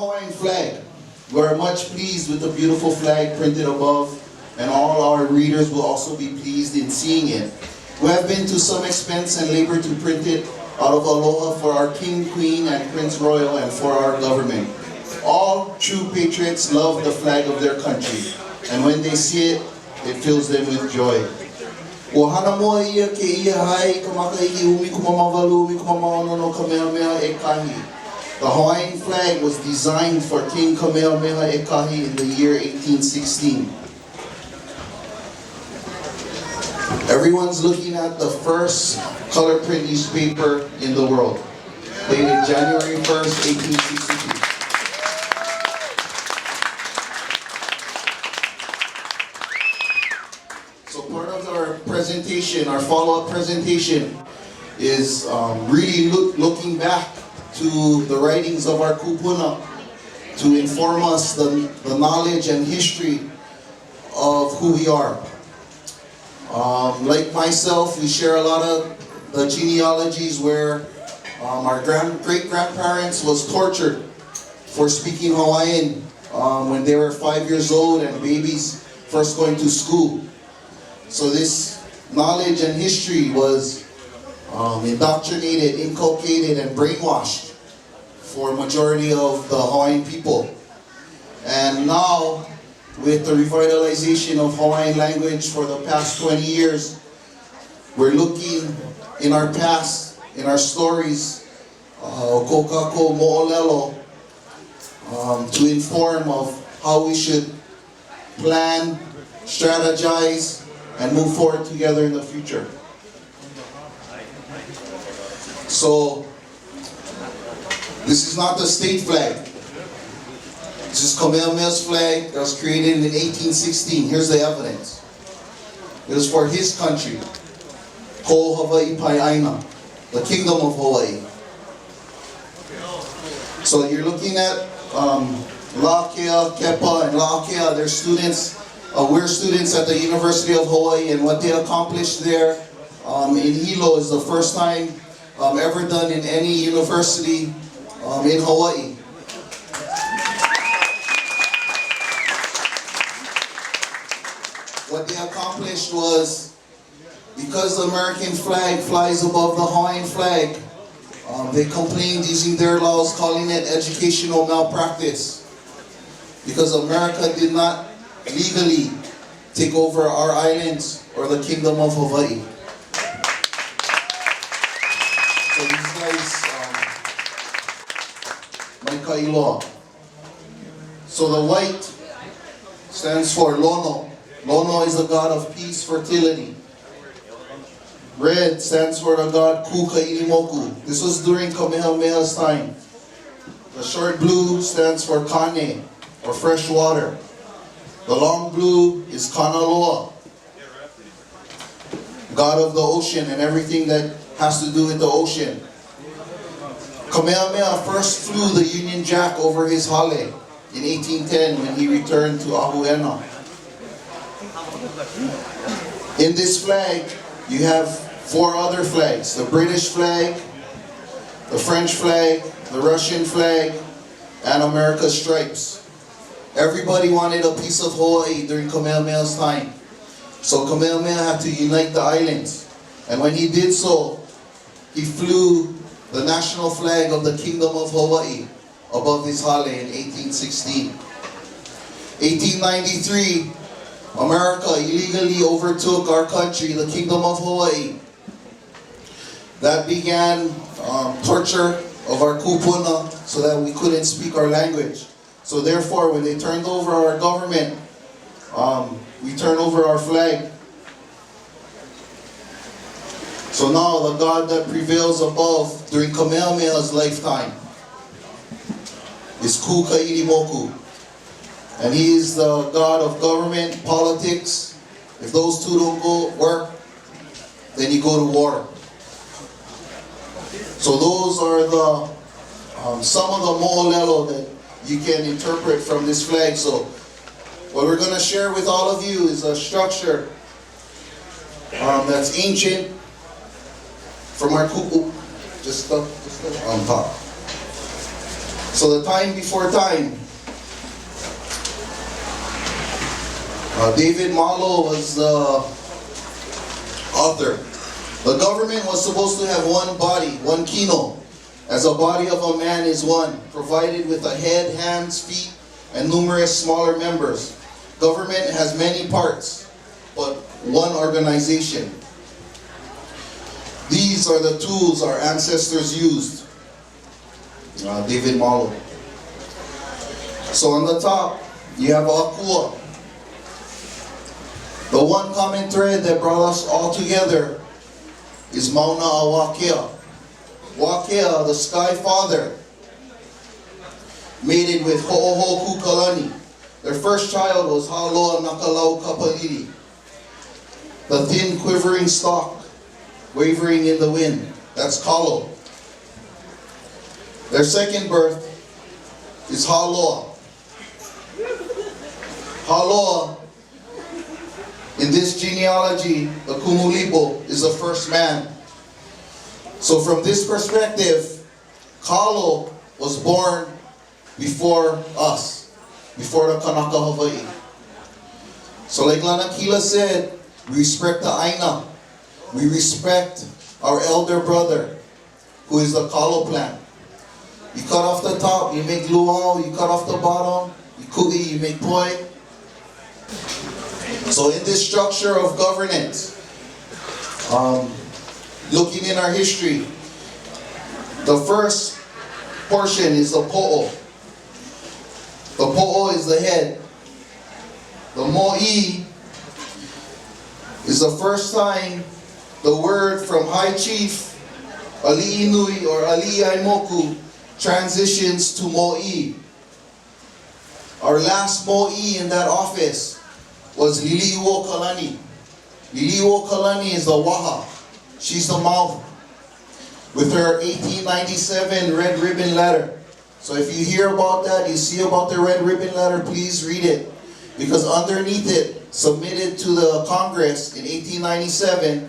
Hawaiian flag. We are much pleased with the beautiful flag printed above, and all our readers will also be pleased in seeing it. We have been to some expense and labor to print it out of aloha for our King, Queen, and Prince Royal, and for our government. All true patriots love the flag of their country, and when they see it, it fills them with joy. The Hawaiian flag was designed for King Kamehameha Ekahi in the year 1816. Everyone's looking at the first color print newspaper in the world, dated January 1st, 1862. So part of our presentation, our follow-up presentation, is really looking back to the writings of our kupuna to inform us the knowledge and history of who we are. Like myself, we share a lot of the genealogies where our great-grandparents was tortured for speaking Hawaiian when they were 5 years old and babies first going to school. So this knowledge and history was indoctrinated, inculcated, and brainwashed for a majority of the Hawaiian people. And now, with the revitalization of Hawaiian language for the past 20 years, we're looking in our past, in our stories, kokako mo'olelo, to inform of how we should plan, strategize, and move forward together in the future. So, this is not the state flag. This is Kamehameha's flag that was created in 1816. Here's the evidence. It was for his country, Ko Hawaii Pai'aina, the Kingdom of Hawaii. So you're looking at La'akea, Kepa, and La'akea. They're students. We're students at the University of Hawaii, and what they accomplished there in Hilo is the first time ever done in any university in Hawaii. What they accomplished was, because the American flag flies above the Hawaiian flag, they complained using their laws, calling it educational malpractice, because America did not legally take over our islands or the Kingdom of Hawaii. So these guys, Maikai law. So the white stands for Lono. Lono is the god of peace, fertility. Red stands for the god Kukailimoku. This was during Kamehameha's time. The short blue stands for Kane, or fresh water. The long blue is Kanaloa, god of the ocean and everything that has to do with the ocean. Kamehameha first flew the Union Jack over his hale in 1810 when he returned to Ahuena. In this flag, you have 4 other flags: the British flag, the French flag, the Russian flag, and America's stripes. Everybody wanted a piece of Hawaii during Kamehameha's time. So Kamehameha had to unite the islands. And when he did so, he flew the national flag of the Kingdom of Hawaii above his hale in 1816. 1893, America illegally overtook our country, the Kingdom of Hawaii. That began torture of our kupuna so that we couldn't speak our language. So therefore, when they turned over our government, we turned over our flag. So now the God that prevails above during Kamehameha's lifetime is Kukailimoku. And he is the God of government, politics. If those two don't work, then you go to war. So those are the some of the mo'olelo that you can interpret from this flag. So what we're going to share with all of you is a structure that's ancient from our kupu, just on top. So the time before time, David Malo was the author. The government was supposed to have one body, one Kino, as a body of a man is one, provided with a head, hands, feet, and numerous smaller members. Government has many parts, but one organization. These are the tools our ancestors used. David Malo. So on the top, you have Akua. The one common thread that brought us all together is Mauna a Wakea. Wakea, the Sky Father, mated with Ho'oho Kukalani. Their first child was Haloa Nakalau Kapalili, the thin quivering stalk wavering in the wind. That's Kalo. Their second birth is Haloa. Haloa, in this genealogy, the Kumulipo is the first man. So from this perspective, Kalo was born before us, before the Kanaka Hawaii. So like Lanakila said, we respect the Aina. We respect our elder brother, who is the Kalo plant. You cut off the top, you make luau. You cut off the bottom, you ku'i, you make poi. So in this structure of governance, looking in our history, the first portion is the po'o. The po'o is the head. The mo'i is the first time the word from High Chief Ali'inui or Ali'aimoku transitions to mo'i. Our last mo'i in that office was Lili'uo Kalani. Lili'uo Kalani is the waha. She's the mouth with her 1897 red ribbon letter. So if you hear about that, you see about the red ribbon letter, please read it. Because underneath it, submitted to the Congress in 1897,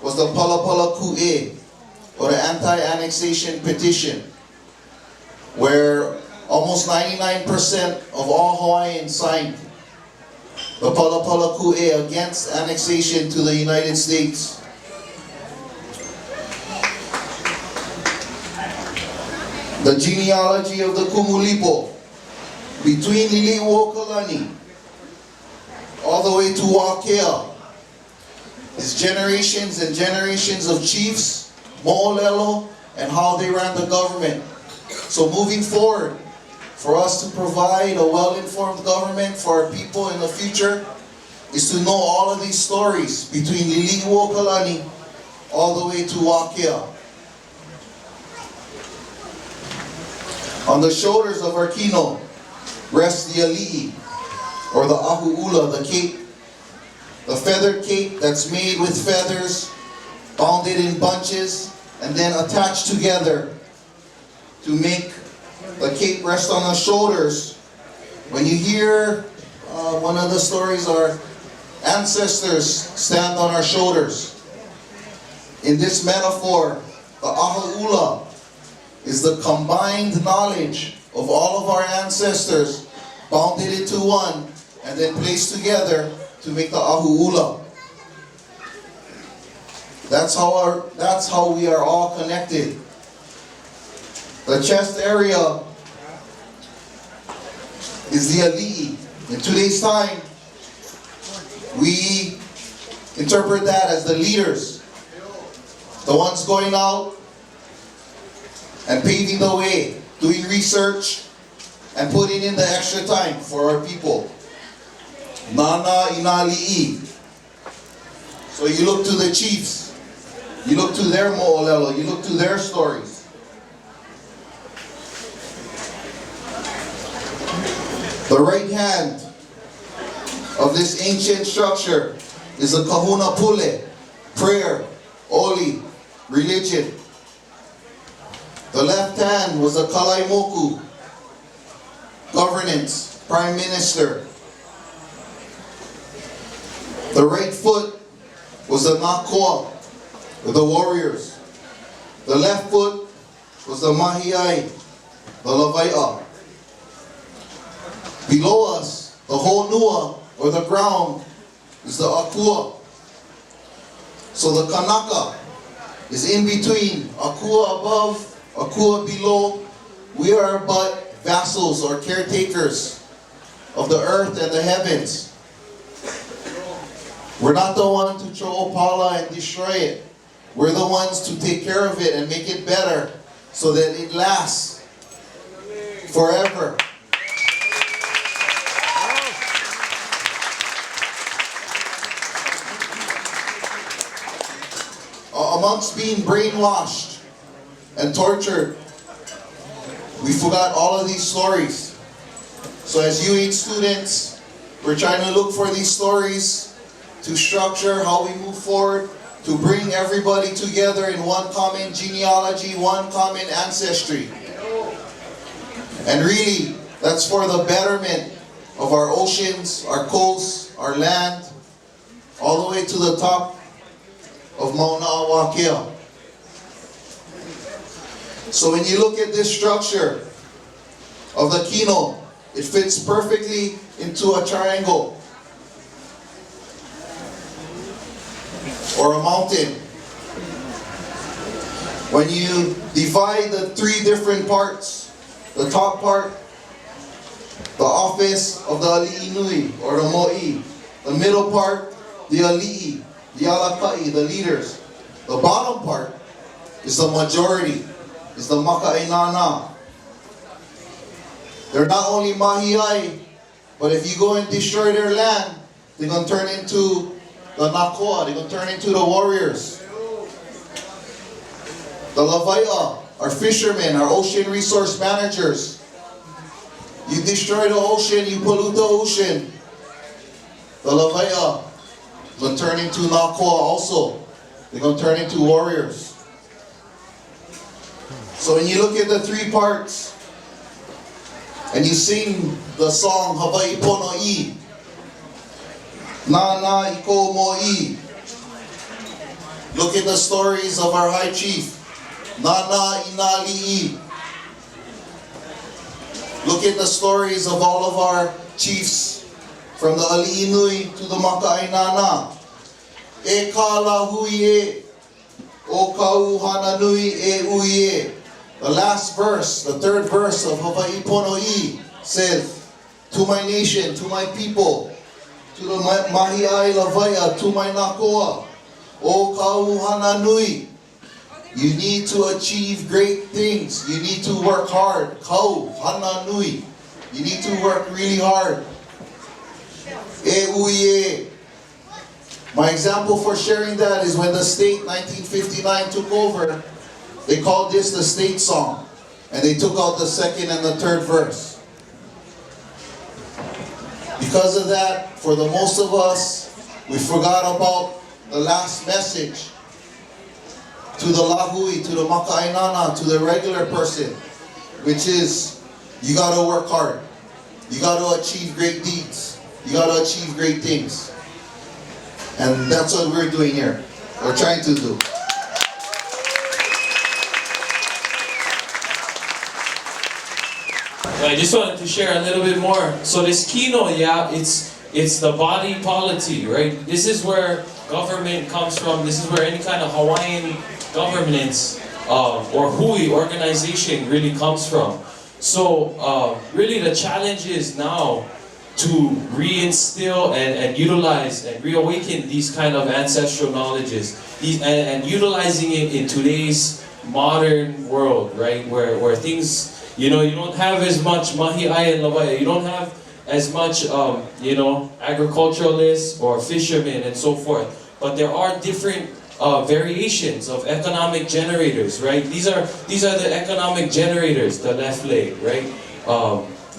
was the Palapala Ku'e, or the anti-annexation petition, where almost 99% of all Hawaiians signed the Palapala Ku'e against annexation to the United States. The genealogy of the Kumulipo, between Lili'uo Kalani all the way to Wakea, is generations and generations of chiefs, mo'olelo, and how they ran the government. So moving forward, for us to provide a well-informed government for our people in the future, is to know all of these stories between Lili'uo Kalani all the way to Wakea. On the shoulders of our Kino rests the ali'i, or the ahu'ula, the cape, the feathered cape that's made with feathers, bounded in bunches, and then attached together to make the cape rest on the shoulders. When you hear one of the stories, our ancestors stand on our shoulders. In this metaphor, the ahu'ula is the combined knowledge of all of our ancestors, bounded into one, and then placed together to make the ahu'ula. That's how we are all connected. The chest area is the ali'i. In today's time, we interpret that as the leaders, the ones going out and paving the way, doing research, and putting in the extra time for our people. Nana inali'i. So you look to the chiefs, you look to their mo'olelo, you look to their stories. The right hand of this ancient structure is the kahuna pule, prayer, oli, religion. The left hand was the kalaimoku, governance, prime minister. The right foot was the nakoa, the warriors. The left foot was the mahiai, the Lawai'a. Below us, the whole Nua, or the ground, is the Akua. So the Kanaka is in between, Akua above, Akua below. We are but vassals or caretakers of the earth and the heavens. We're not the one to throw opala and destroy it. We're the ones to take care of it and make it better so that it lasts forever. Amongst being brainwashed and tortured, we forgot all of these stories. So as UH students, we're trying to look for these stories to structure how we move forward, to bring everybody together in one common genealogy, one common ancestry. And really, that's for the betterment of our oceans, our coasts, our land, all the way to the top of Mauna Awakea. So when you look at this structure of the Kino, it fits perfectly into a triangle or a mountain. When you divide the three different parts, the top part, the office of the ali'i nui or the mo'i, the middle part, the ali'i, the alakai, the leaders. The bottom part is the majority, is the maka'inana. They're not only mahi'ai, but if you go and destroy their land, they're going to turn into the nakoa, they're going to turn into the warriors. The Lawai'a, our fishermen, our ocean resource managers. You destroy the ocean, you pollute the ocean. The Lawai'a will turn into nakoa also. They're going to turn into warriors. So when you look at the three parts, and you sing the song Hawaii Pono'i, Na Na Iko Mo'i. Look at the stories of our high chief, Na Na Inali'i. Look at the stories of all of our chiefs, from the ali'i nui to the maka'inana. E kala huie, o kau hana nui e uie. The last verse, the third verse of Hawaii Pono'i says, to my nation, to my people, to the mahi'ai Lawai'a, to my nakoa, o kau hana nui. You need to achieve great things. You need to work hard. Kau hana nui. You need to work really hard. E uie. My example for sharing that is when the state 1959 took over, they called this the state song. And they took out the second and the third verse. Because of that, for the most of us, we forgot about the last message to the lahui, to the maka'inana, to the regular person, which is, you gotta work hard. You gotta achieve great deeds. You gotta achieve great things. And that's what we're doing here. We're trying to do. I just wanted to share a little bit more. So this Kino, yeah, it's the body polity, right? This is where government comes from. This is where any kind of Hawaiian governance or hui organization really comes from. So really the challenge is now to reinstill and utilize and reawaken these kind of ancestral knowledges and utilizing it in today's modern world, right? Where things, you know, you don't have as much mahi'ai and lawai'a, you don't have as much, you know, agriculturalists or fishermen and so forth. But there are different variations of economic generators, right? These are the economic generators, the left leg, right?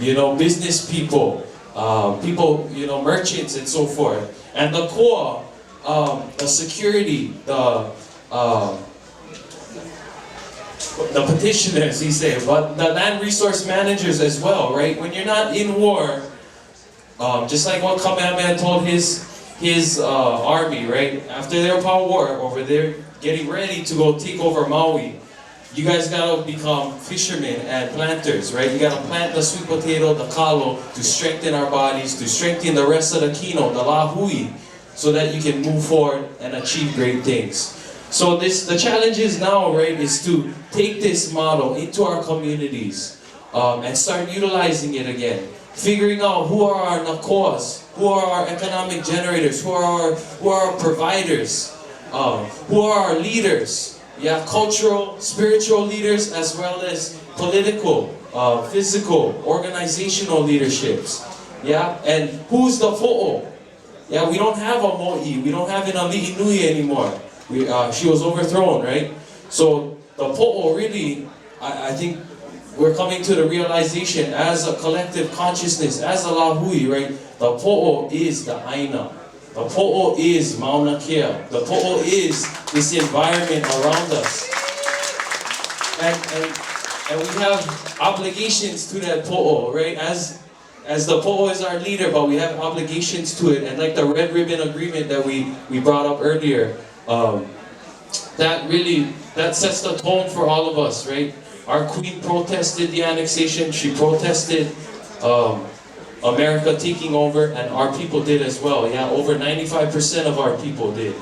You know, business people, people, you know, merchants and so forth. And the core, the security, the petitioners, he said, but the land resource managers as well, right? When you're not in war, just like what Kamehameha told his army, right? After their power war over there, getting ready to go take over Maui, you guys gotta become fishermen and planters, right? You gotta plant the sweet potato, the kalo, to strengthen our bodies, to strengthen the rest of the kino, the lahui, so that you can move forward and achieve great things. So the challenge is now, right, is to take this model into our communities and start utilizing it again. Figuring out who are our nakoas, who are our economic generators, who are our providers, who are our leaders. Yeah, cultural, spiritual leaders, as well as political, physical, organizational leaderships. Yeah, and who's the fo'o? Yeah, we don't have a mo'i, we don't have an ali'i nui anymore. She was overthrown, right? So the po'o really, I think we're coming to the realization as a collective consciousness, as a lahui, right? The po'o is the aina. The po'o is Mauna Kea. The po'o is this environment around us. And we have obligations to that po'o, right? As the po'o is our leader, but we have obligations to it. And like the Red Ribbon Agreement that we brought up earlier, that sets the tone for all of us, right? Our queen protested the annexation. She protested America taking over, and our people did as well. Yeah, over 95% of our people did.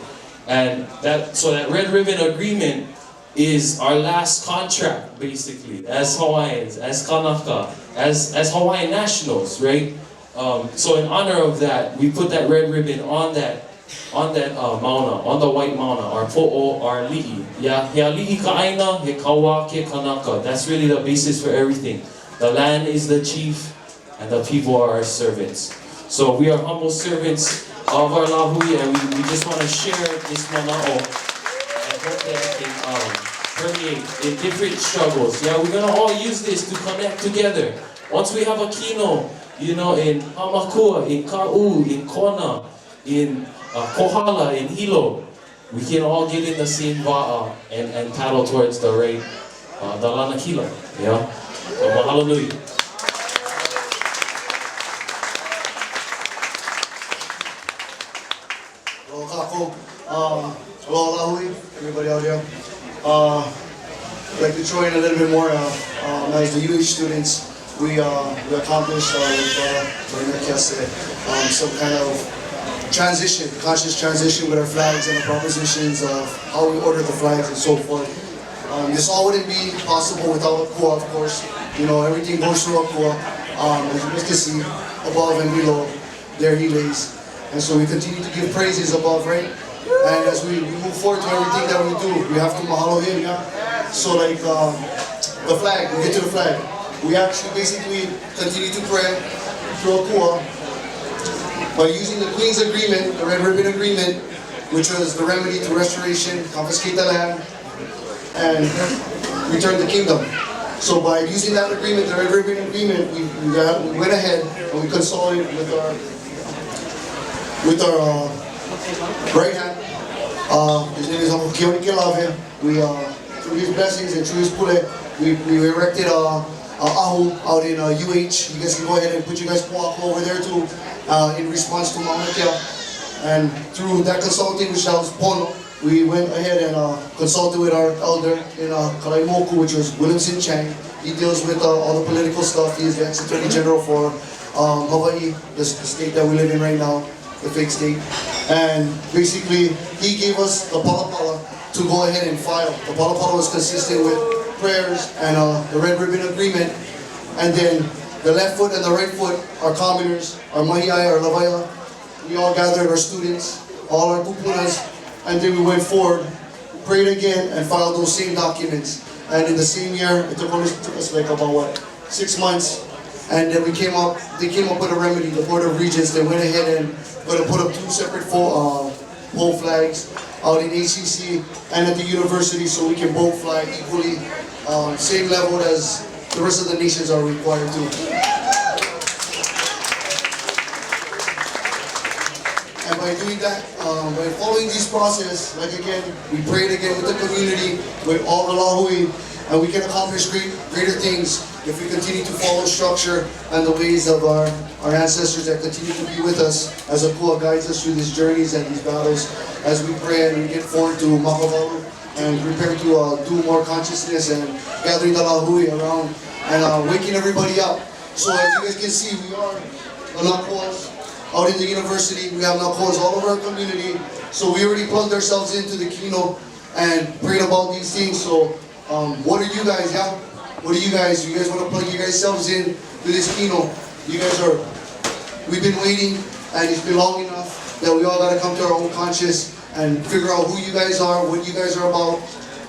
And that Red Ribbon Agreement is our last contract, basically, as Hawaiians, as Kanaka, as Hawaiian nationals, right? So in honor of that, we put that red ribbon on that mauna, on the white mauna, our po'o, our li'i. Yeah, he ali'i ka aina, he kawa ke kanaka. That's really the basis for everything. The land is the chief, and the people are our servants. So we are humble servants of our lahui, and we just want to share this mana'o and hope that it can permeate in different struggles. Yeah, we're gonna all use this to connect together. Once we have a kino, you know, in Hamakua, in Ka'u, in Kona, in Kohala, in Hilo, we can all get in the same va'a and paddle towards the right, the lanakila. Yeah, so mahalo nui. Hello, Lahui, everybody out there. I'd like to throw in a little bit more. As the UH students, we accomplished some kind of transition, conscious transition with our flags and the propositions of how we order the flags and so forth. This all wouldn't be possible without a kua, of course. You know, everything goes through a kua. As you guys can see, above and below, there he lays. And so we continue to give praises above, right? And as we move forward to everything that we do, we have to mahalo him, yeah? So like the flag, we get to the flag. We actually basically continue to pray through a kua by using the Queen's Agreement, the Red Ribbon Agreement, which was the remedy to restoration, confiscate the land, and return the kingdom. So by using that agreement, the Red Ribbon Agreement, we went ahead and we consolidated with our right hand. His name is Kioni Kelave. We, through his blessings and through his pule, we erected a ahu out in UH. You guys can go ahead and put your guys' poako over there too, in response to Mauna Kea. And through that consulting, which was Pono, we went ahead and consulted with our elder in Kalaimoku, which was Williamson Chang. He deals with all the political stuff. He is the ex-attorney general for Hawaii, the state that we live in right now, the fake state. And basically, he gave us the palapala to go ahead and file. The palapala was consistent with prayers and the Red Ribbon Agreement. And then the left foot and the right foot, our commoners, our mahiai, our lavaya, we all gathered, our students, all our pupunas, and then we went forward, prayed again, and filed those same documents. And in the same year, it took us like about 6 months. And then they came up with a remedy. The Board of Regents, they went ahead and put up 2 separate pole flags out in ACC and at the university, so we can both fly equally, same level as the rest of the nations are required to. And by doing that, by following this process, like again, we prayed again with the community, with all the lahui, and we can accomplish greater things if we continue to follow structure and the ways of our ancestors that continue to be with us as a kua guides us through these journeys and these battles as we pray and we get forward to Makavalu and prepare to do more consciousness and gathering the lahui around and waking everybody up. So as you guys can see, we are the Nakos out in the university. We have Nakos all over our community. So we already plugged ourselves into the Kino and prayed about these things. So what are you guys, yeah? What are you guys? You guys want to plug yourselves in to this Kino? You guys are, we've been waiting and it's been long enough that we all got to come to our own conscious and figure out who you guys are, what you guys are about,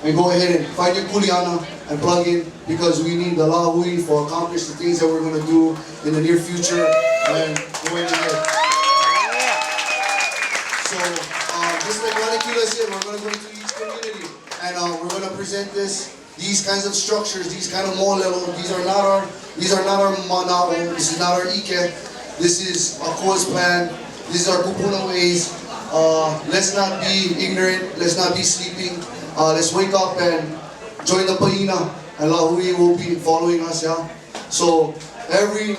and go ahead and find your kuleana and plug in, because we need the lahui for accomplish the things that we're going to do in the near future and go ahead. So just like Wanikila said, we're going to go into each community and we're going to present these kinds of structures, these kind of molelo. These are not our manao. This is not our ike. This is Akoa's plan. These are kupuna ways. Let's not be ignorant. Let's not be sleeping. Let's wake up and join the paina, and lahui will be following us. Yeah. So everywhere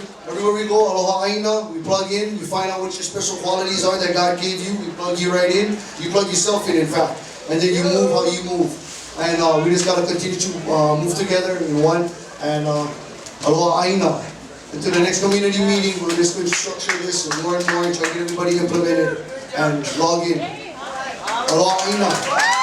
we go, aloha aina, we plug in. We find out what your special qualities are that God gave you. We plug you right in. You plug yourself in fact, and then you move how you move. And we just gotta continue to move together in one. And aloha aina. Until the next community meeting, we're just going to structure this more and more and try to get everybody implemented and log in. Aloha aina.